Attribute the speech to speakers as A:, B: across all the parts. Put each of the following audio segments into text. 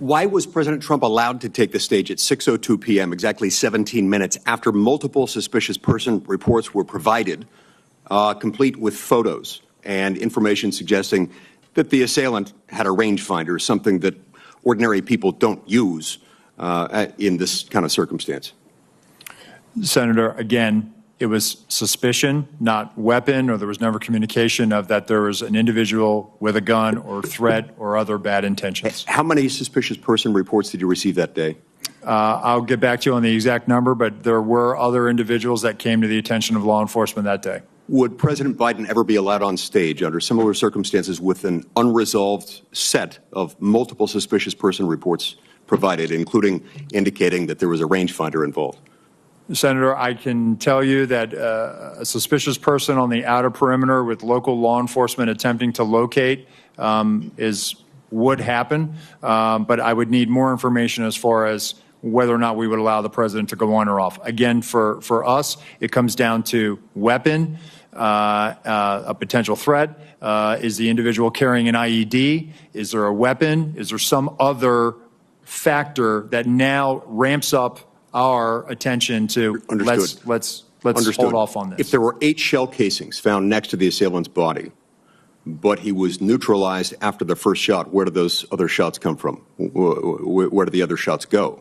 A: Why was President Trump allowed to take the stage at 6:02 p.m., exactly 17 minutes after multiple suspicious person reports were provided, complete with photos and information suggesting that the assailant had a rangefinder, something that ordinary people don't use in this kind of circumstance?
B: Senator, again, it was suspicion, not weapon, or there was never communication of that there was an individual with a gun or threat or other bad intentions.
A: How many suspicious person reports did you receive that day?
B: I'll get back to you on the exact number, but there were other individuals that came to the attention of law enforcement that day.
A: Would President Biden ever be allowed on stage under similar circumstances with an unresolved set of multiple suspicious person reports provided, including indicating that there was a rangefinder involved?
B: Senator, I can tell you that a suspicious person on the outer perimeter with local law enforcement attempting to locate would happen, but I would need more information as far as whether or not we would allow the president to go on or off. Again, for us, it comes down to weapon, a potential threat. Is the individual carrying an IED? Is there a weapon? Is there some other factor that now ramps up our attention to let's hold off on this?
A: If there were 8 shell casings found next to the assailant's body, but he was neutralized after the first shot, where did those other shots come from? Where did the other shots go?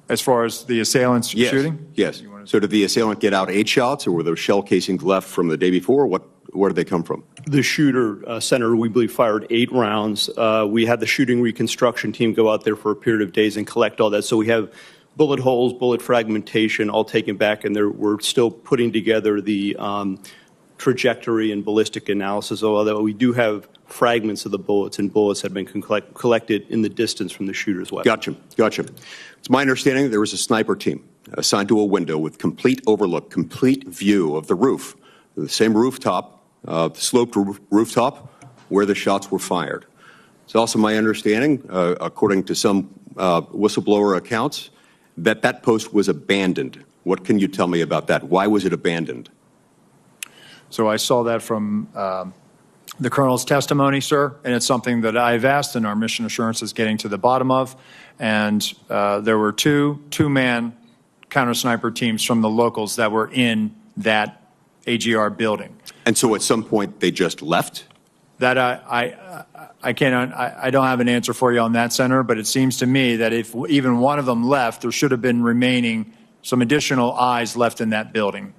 B: As far as the assailant's shooting?
A: Yes. So did the assailant get out 8 shots, or were those shell casings left from the day before? Where did they come from?
C: The shooter, Senator, we believe fired 8 rounds. We had the shooting reconstruction team go out there for a period of days and collect all that. So we have bullet holes, bullet fragmentation, all taken back, and we're still putting together the trajectory and ballistic analysis, although we do have fragments of the bullets, and bullets have been collected in the distance from the shooter's weapon.
A: Gotcha. It's my understanding that there was a sniper team assigned to a window with complete overlook, complete view of the roof, the same rooftop, the sloped rooftop where the shots were fired. It's also my understanding, according to some whistleblower accounts, that post was abandoned. What can you tell me about that? Why was it abandoned?
B: So I saw that from the colonel's testimony, sir, and it's something that I've asked and our mission assurance is getting to the bottom of. And there were two-man counter-sniper teams from the locals that were in that AGR building.
A: And so at some point they just left?
B: That I don't have an answer for you on that, Senator, but it seems to me that if even one of them left, there should have been remaining some additional eyes left in that building.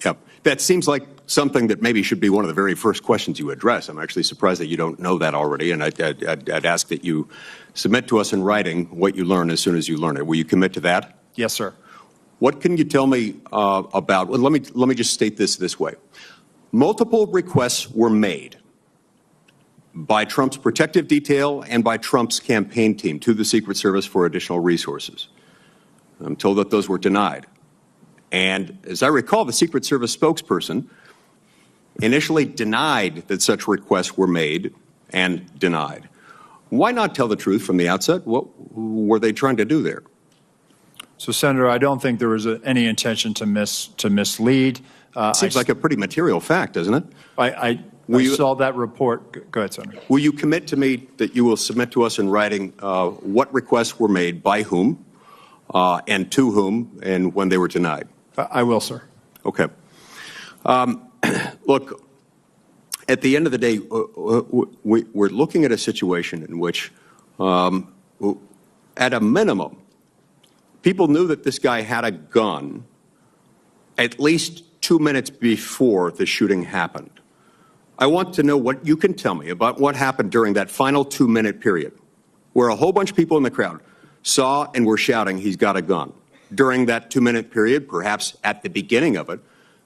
A: Yep. That seems like something that maybe should be one of the very first questions you address. I'm actually surprised that you don't know that already, and I'd ask that you submit to us in writing what you learn as soon as you learn it. Will you commit to that?
B: Yes, sir.
A: What can you tell me about, well, let me just state this way. Multiple requests were made by Trump's protective detail and by Trump's campaign team to the Secret Service for additional resources. I'm told that those were denied. And as I recall, the Secret Service spokesperson initially denied that such requests were made and denied. Why not tell the truth from the outset? What were they trying to do there?
B: So, Senator, I don't think there was any intention to mislead.
A: Seems like a pretty material fact, doesn't it?
B: I saw that report. Go ahead, Senator.
A: Will you commit to me that you will submit to us in writing what requests were made, by whom, and to whom, and when they were denied?
B: I will, sir.
A: Okay. Look, at the end of the day, we're looking at a situation in which, at a minimum, people knew that this guy had a gun at least 2 minutes before the shooting happened. I want to know what you can tell me about what happened during that final 2-minute period, where a whole bunch of people in the crowd saw and were shouting, "He's got a gun." During that 2-minute period, perhaps at the beginning of it,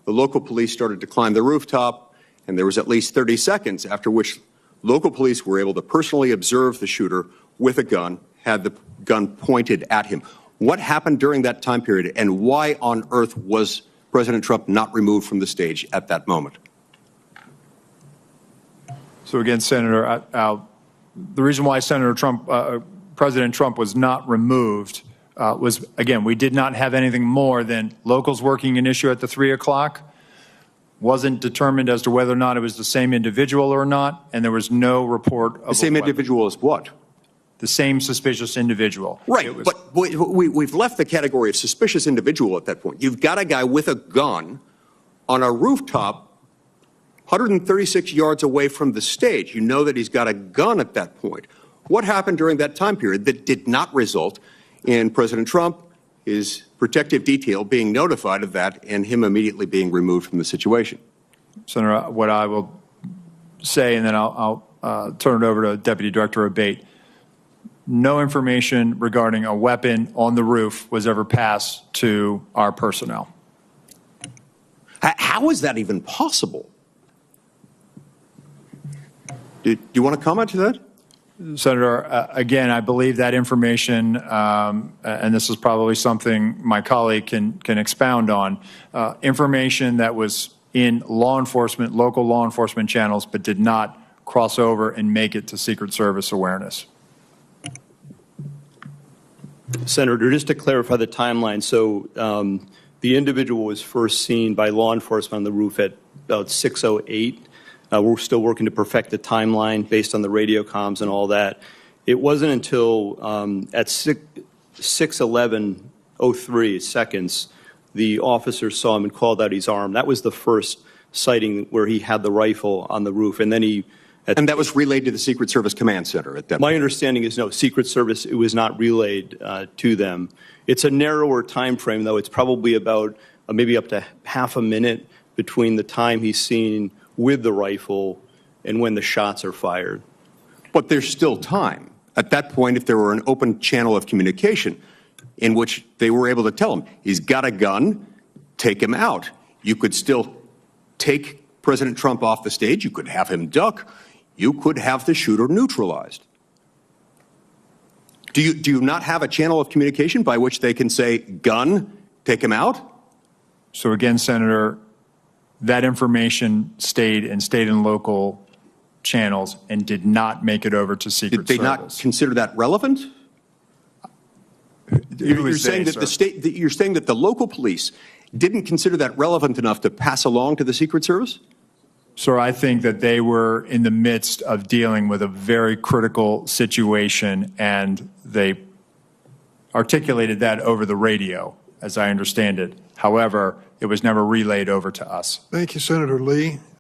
A: the local police started to climb the rooftop, and there was at least 30 seconds after which local police were able to personally observe the shooter with a gun, had the gun pointed at him. What happened during that time period, and why on earth was President Trump not removed from the stage at that moment?
B: So again, Senator, the reason why President Trump was not removed was, again, we did not have anything more than locals working an issue at the 3 o'clock. Wasn't determined as to whether or not it was the same individual or not, and there was no report of
A: the same individual as what?
B: the same suspicious individual.
A: Right,
B: It was-
A: but we've left the category of suspicious individual at that point. You've got a guy with a gun on a rooftop 136 yards away from the stage. You know that he's got a gun at that point. What happened during that time period that did not result in President Trump, his protective detail, being notified of that and him immediately being removed from the situation?
B: Senator, what I will say, and then I'll turn it over to Deputy Director Abate. No information regarding a weapon on the roof was ever passed to our personnel.
A: How is that even possible? Do you want to comment to that?
B: Senator, again, I believe that information, and this is probably something my colleague can expound on, information that was in law enforcement, local law enforcement channels, but did not cross over and make it to Secret Service awareness.
C: Senator, just to clarify the timeline, so the individual was first seen by law enforcement on the roof at about 6:08. We're still working to perfect the timeline based on the radio comms and all that. It wasn't until at 6:11:03 seconds, the officer saw him and called out his arm. That was the first sighting where he had the rifle on the roof. And then
A: And that was relayed to the Secret Service Command Center at that point.
C: My understanding is no, Secret Service, it was not relayed to them. It's a narrower time frame, though. It's probably about maybe up to half a minute between the time he's seen with the rifle and when the shots are fired.
A: But there's still time. At that point, if there were an open channel of communication in which they were able to tell him, he's got a gun, take him out. You could still take President Trump off the stage. You could have him duck. You could have the shooter neutralized. Do you not have a channel of communication by which they can say, gun, take him out?
B: So again, Senator, that information stayed in local channels and did not make it over to Secret
A: Did they
B: Service.
A: not consider that relevant? You're saying that you're saying that the local police didn't consider that relevant enough to pass along to the Secret Service?
B: Sir, I think that they were in the midst of dealing with a very critical situation, and they articulated that over the radio, as I understand it. However, it was never relayed over to us.
D: Thank you, Senator Lee.